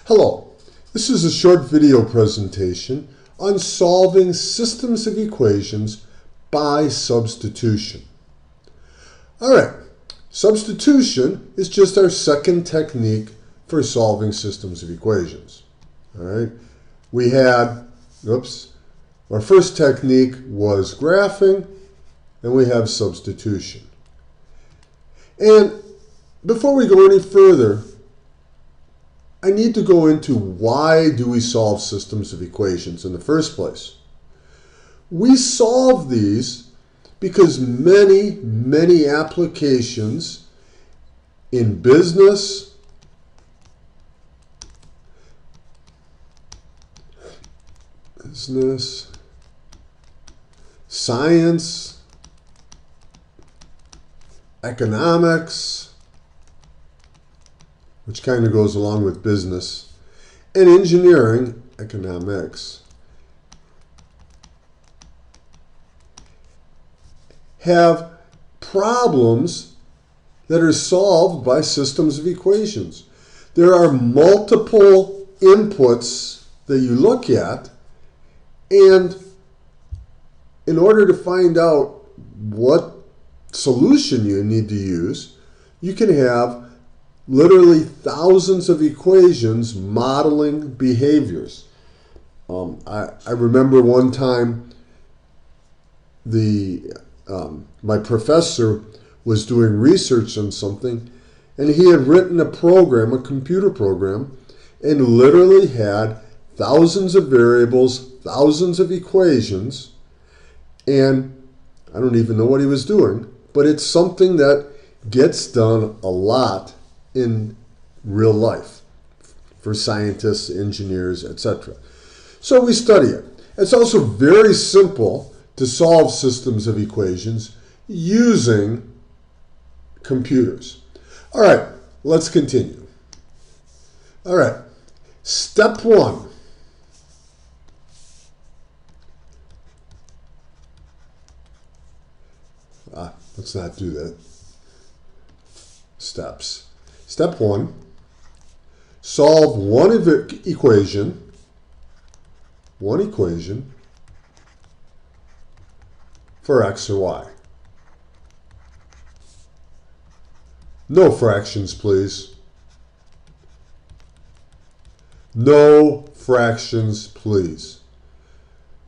Hello, this is a short video presentation on solving systems of equations by substitution. Alright, substitution is just our second technique for solving systems of equations. Alright, we had, our first technique was graphing, and we have substitution. And before we go any further, I need to go into why do we solve systems of equations in the first place. We solve these because many applications in business, science, economics, which kind of goes along with business, and engineering, economics, have problems that are solved by systems of equations. There are multiple inputs that you look at, and in order to find out what solution you need to use, you can have literally thousands of equations modeling behaviors. I remember one time my professor was doing research on something, and he had written a program, a computer program, and literally had thousands of variables, thousands of equations, and I don't even know what he was doing, but it's something that gets done a lot in real life for scientists, engineers, etc. So we study it. It's also very simple to solve systems of equations using computers. All right, let's continue. All right, step one. Let's not do that. Steps. Step one, solve one equation for x or y. No fractions, please. No fractions, please.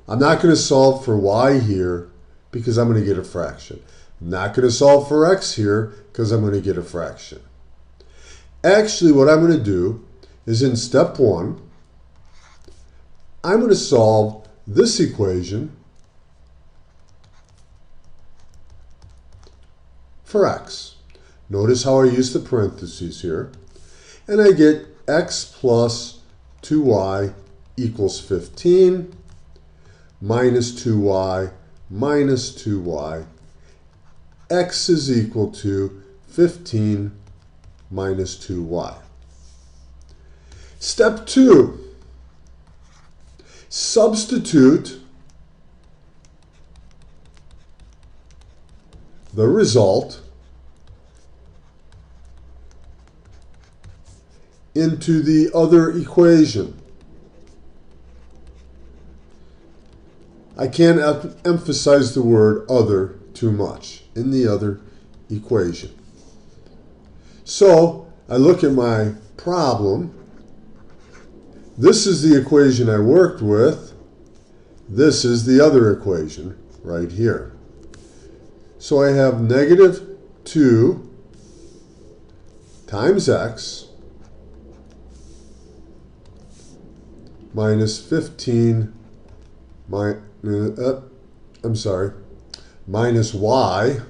I'm not going to solve for y here because I'm going to get a fraction. I'm not going to solve for x here because I'm going to get a fraction. Actually, what I'm going to do is in step one, I'm going to solve this equation for x. Notice how I use the parentheses here. And I get x plus 2y equals 15 minus 2y minus 2y. X is equal to 15 minus 2y. Step two, substitute the result into the other equation. I can't emphasize the word other too much, in the other equation. So I look at my problem. This is the equation I worked with. This is the other equation right here. So I have negative 2 times x minus 15 minus y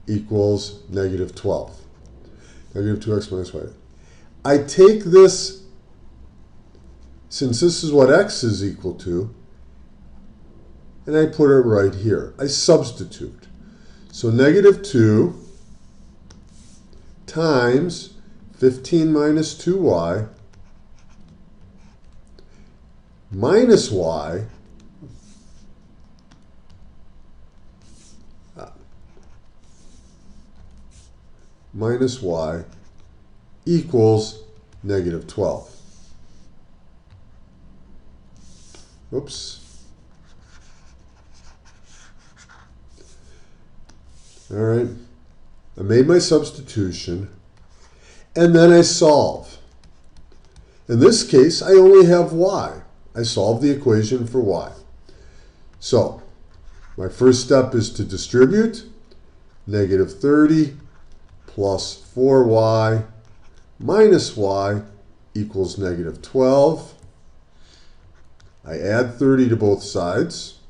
equals negative 12. Negative 2x minus y. I take this, since this is what x is equal to, and I put it right here. I substitute. So negative 2 times 15 minus 2y minus y minus y equals negative 12. Oops. All right. I made my substitution, and then I solve. In this case, I only have y. I solve the equation for y. So, my first step is to distribute. Negative 30 plus 4y minus y equals negative 12. I add 30 to both sides.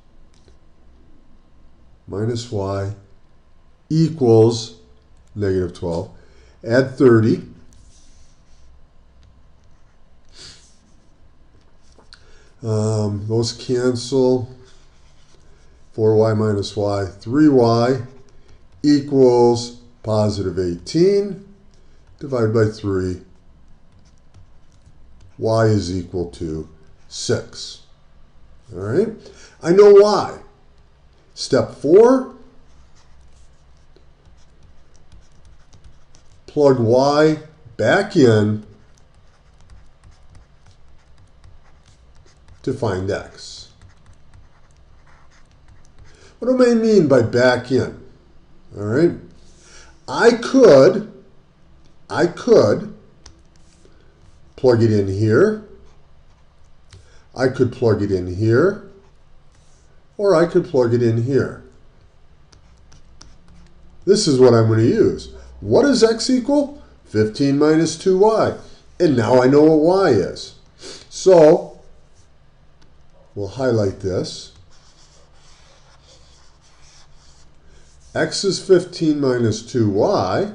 Minus y equals negative 12. Add 30. Those cancel. 4y minus y, 3y equals positive 18. Divide by 3. Y is equal to 6. All right? I know y. Step 4. Plug y back in to find x. What do I mean by back in? All right. I could plug it in here. I could plug it in here. Or I could plug it in here. This is what I'm going to use. What does x equal? 15 minus 2y. And now I know what y is. So, we'll highlight this. X is 15 minus 2y.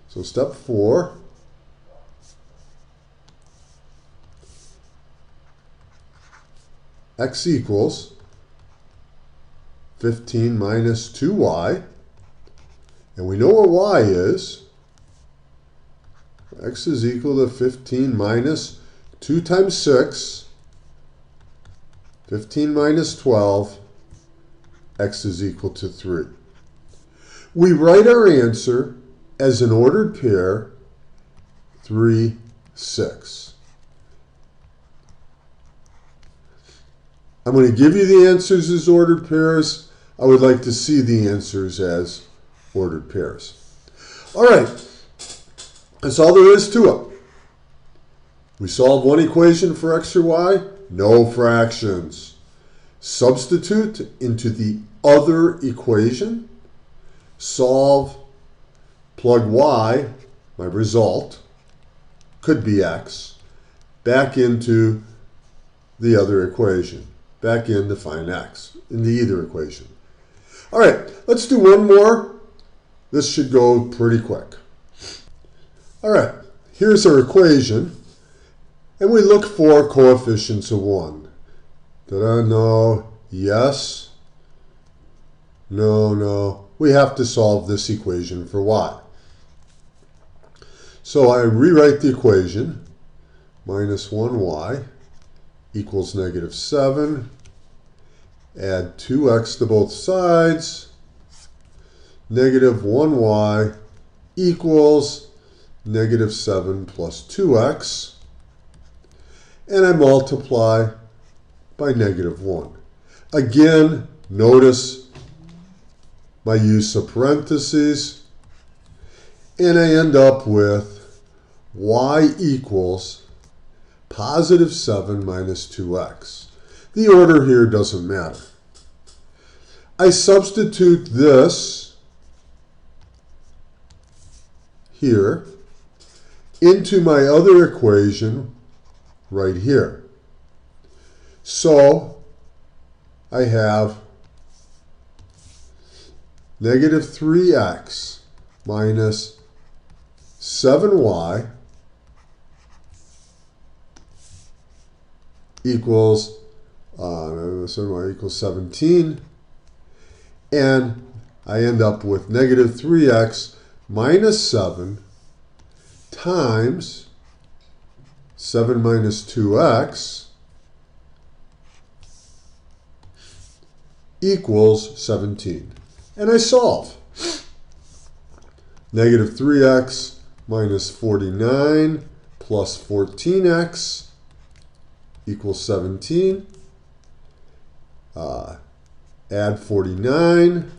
So step 4. X equals 15 minus 2y. And we know what y is. X is equal to 15 minus 2 times 6. 15 minus 12. X is equal to 3. We write our answer as an ordered pair, 3, 6. I'm going to give you the answers as ordered pairs. I would like to see the answers as ordered pairs. All right, that's all there is to it. We solve one equation for x or y, no fractions. Substitute into the other equation. Solve, plug y, my result, could be x, back into the other equation. Back in to find x in the either equation. All right, let's do one more. This should go pretty quick. All right, here's our equation. And we look for coefficients of 1. No, yes, no. We have to solve this equation for y. So I rewrite the equation. Minus 1y equals negative 7. Add 2x to both sides. Negative 1y equals negative 7 plus 2x. And I multiply by negative 1. Again, notice my use of parentheses, and I end up with y equals positive 7 minus 2x. The order here doesn't matter. I substitute this here into my other equation right here. So I have negative 3x minus 7y equals 17. And I end up with negative 3x minus 7 times 7 minus 2x equals 17. And I solve. Negative 3x minus 49 plus 14x equals 17. Add 49.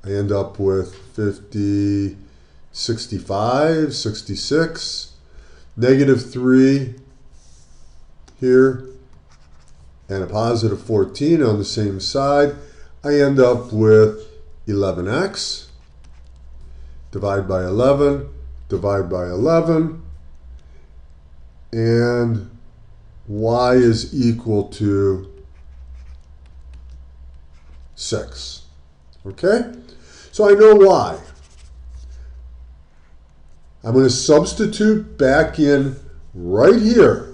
I end up with 50, 65, 66. Negative 3 here and a positive 14 on the same side. I end up with 11x. Divide by 11, divide by 11, and y is equal to 6. Okay? So I know y. I'm going to substitute back in right here.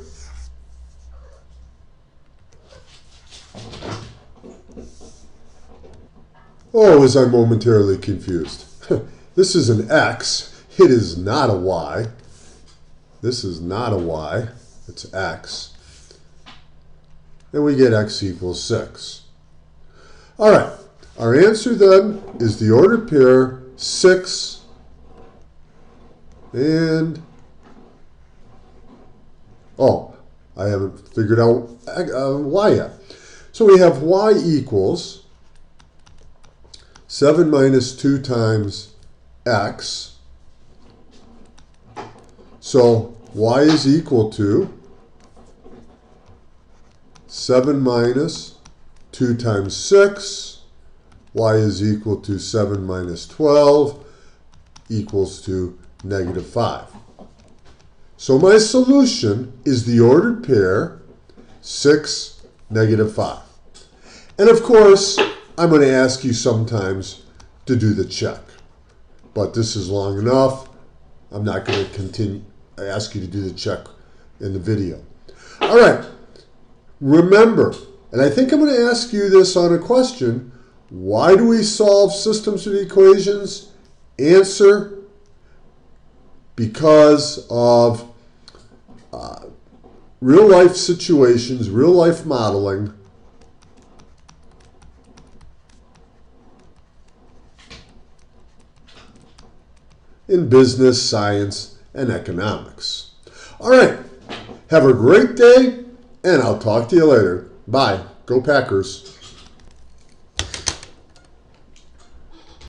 Oh, was I momentarily confused. This is an x. It is not a y. This is not a y. It's x. And we get x equals 6. All right. Our answer then is the ordered pair 6 and... Oh, I haven't figured out y yet. So we have y equals 7 minus 2 times x. So y is equal to 7 minus 2 times 6. Y is equal to 7 minus 12 equals to negative 5. So my solution is the ordered pair 6, negative 5. And of course, I'm going to ask you sometimes to do the check. But this is long enough. I'm not going to ask you to do the check in the video. All right. Remember, and I think I'm going to ask you this on a question, why do we solve systems of equations? Answer, because of real life situations, real life modeling, in business, science, and economics. All right. Have a great day, and I'll talk to you later. Bye. Go Packers.